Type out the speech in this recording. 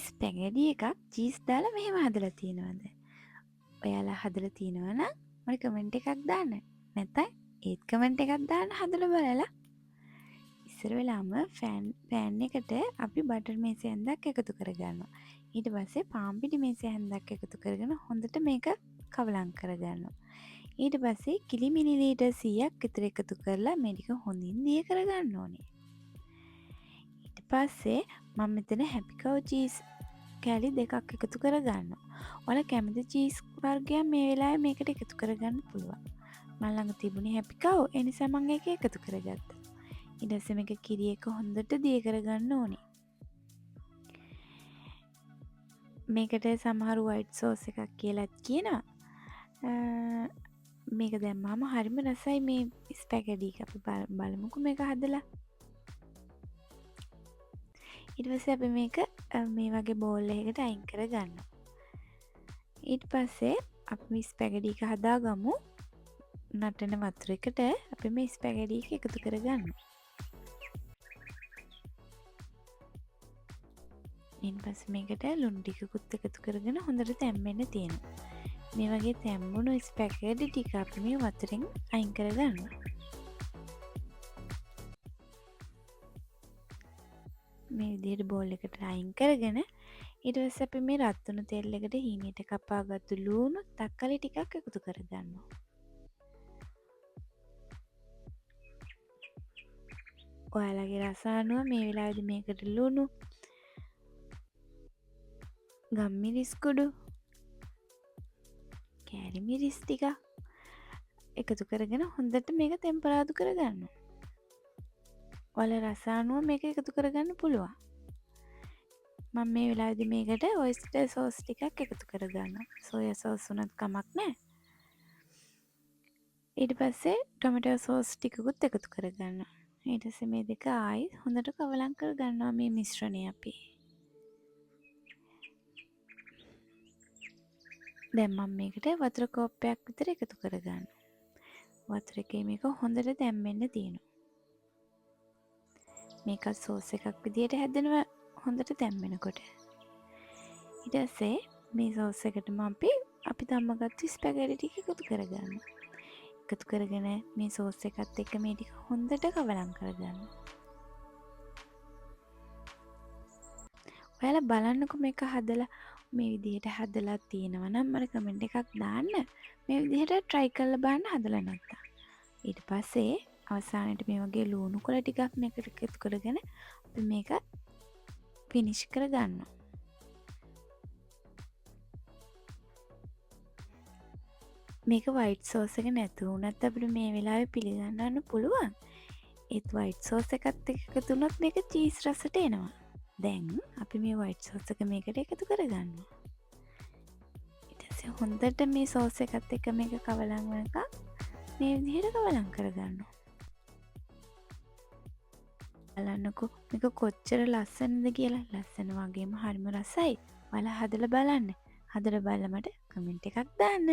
ස්පැගඩි එකක් චීස් දාලා මෙහෙම හදලා තියෙනවද? ඔයාලා හදලා තියෙනවා නම් මට කමෙන්ට් එකක් දාන්න. නැත්නම් ඒත් කමෙන්ට් එකක් දාන්න හදලා බලලා. ඉස්සර වෙලාම පෑන් එකට අපි බටර් මේසය හැන්දක් එකතු කරගන්නවා. ඊට පස්සේ පාන් පිටි මේසය හැන්දක් එකතු කරගෙන හොඳට මේක කවලම් කරගන්නවා. ඊට පස්සේ කිලි මිලිලීටර් 100ක් විතර එකතු කරලා මේ ටික හොඳින් දිය කරගන්න ඕනේ. ඊට පස්සේ මම මෙතන හැපි කව් චීස් කෑලි දෙකක් එකතු කරගන්නවා. ඔයාලා කැමති චීස් වර්ගයක් මේ වෙලාවේ මේකට එකතු කරගන්න පුළුවන්. මම ළඟ තිබුණේ හැපි කව්, ඒ නිසා මම ඒක එකතු කරගත්තා. ඊට පස්සේ මේක කිරි එක හොඳට දිය කරගන්න ඕනේ. මේකට සමහර වයිට් සෝස් එකක් කියලාත් කියනවා. මේක දැම්මම හරිම රසයි මේ ස්පැගඩි එක. අපි බලමුකෝ මේක හදලා. ඊට පස්සේ අපි මේක මේ වගේ බෝල් එකකට අයින් කරගන්නවා. ඊට පස්සේ අපි මේ ස්පැගඩි එක හදාගමු. නටන වතුර එකට අපි මේ ස්පැගඩි එක එකතු කරගන්නවා. ඊට පස්සේ මේකට ලුණු ටිකකුත් එකතු කරගෙන හොඳට තැම්බෙන්න තියෙනවා. මේ වගේ තැම්බුණු ස්පැගඩි ටික අපි මේ වතුරෙන් අයින් කරගන්නවා. මේ විදිහට බෝල් එකට අයින් කරගෙන ඊට පස්සේ අපි මේ රත් වුණු තෙල් එකට හීනයට කපාගත්තු ලුණු තක්කාලි ටිකක් එකතු කරගන්නවා. ඔයාලගේ රස අනුව මේ වෙලාවේදී මේකට ලුණු, ගම්මිරිස් කුඩු, කෑලි මිරිස් ටික එකතු කරගෙන හොඳට මේක තෙම්පරාදු කරගන්නවා. ඔයාලා රස අනුව මේක එකතු කරගන්න පුළුවන්. මම මේ වෙලාවේදී මේකට ඔයිස්ටර් සෝස් ටිකක් එකතු කරගන්නවා. සෝයා සෝස් උනත් කමක් නැහැ. ඊට පස්සේ ටොමැටෝ සෝස් ටිකකුත් එකතු කරගන්නවා. ඊට පස්සේ මේ දෙක ආයි හොඳට කවලම් කරගන්නවා මේ මිශ්‍රණය අපි. දැන් මම මේකට වතුර කෝප්පයක් විතර එකතු කරගන්නවා. වතුර එකේ මේක හොඳට තැම්බෙන්න තියෙනවා. මේකත් සෝස් එකක් විදියට හැදෙනවා හොඳට තැම්බෙනකොට. ඊට පස්සේ මේ සෝස් එකටම අපි තම්මගත්තු ස්පැගටි ටික එකතු කරගන්නවා. එකතු කරගෙන මේ සෝස් එකත් එක්ක මේ ටික හොඳට කවලම් කරගන්නවා. ඔයාලා බලන්නකෝ මේක හදලා මේ විදිහට හදලා තියෙනවා නම් මට කමෙන්ට් එකක් දාන්න. මේ විදිහට try කරලා බලන්න හදලා නැත්තම්. ඊට පස්සේ අවසානයේ මේ වගේ ලුණු කොළ ටිකක් මේකට එකතු කරගෙන අපි මේක ෆිනිෂ් කරගන්නවා. මේක වයිට් සෝස් එක නැතු වුණත් අපිට මේ වෙලාවේ පිළිගන්නන්න පුළුවන්. ඒත් වයිට් සෝස් එකත් එක්ක එකතු වුණොත් මේක චීස් රසට එනවා. දැන් අපි මේ වයිට් සෝස් එක මේකට එකතු කරගන්නවා. ඊට පස්සේ හොඳට මේ සෝස් එකත් එක්ක මේක කවලම් වෙනකම් මේ විදිහට කවලම් කරගන්නවා. බලන්නකෝ මේක කොච්චර ලස්සනද කියලා. ලස්සන වගේම හරිම රසයි. ඔයාලා හදලා බලන්න. හදලා බලලා මට කමෙන්ට් එකක් දාන්න.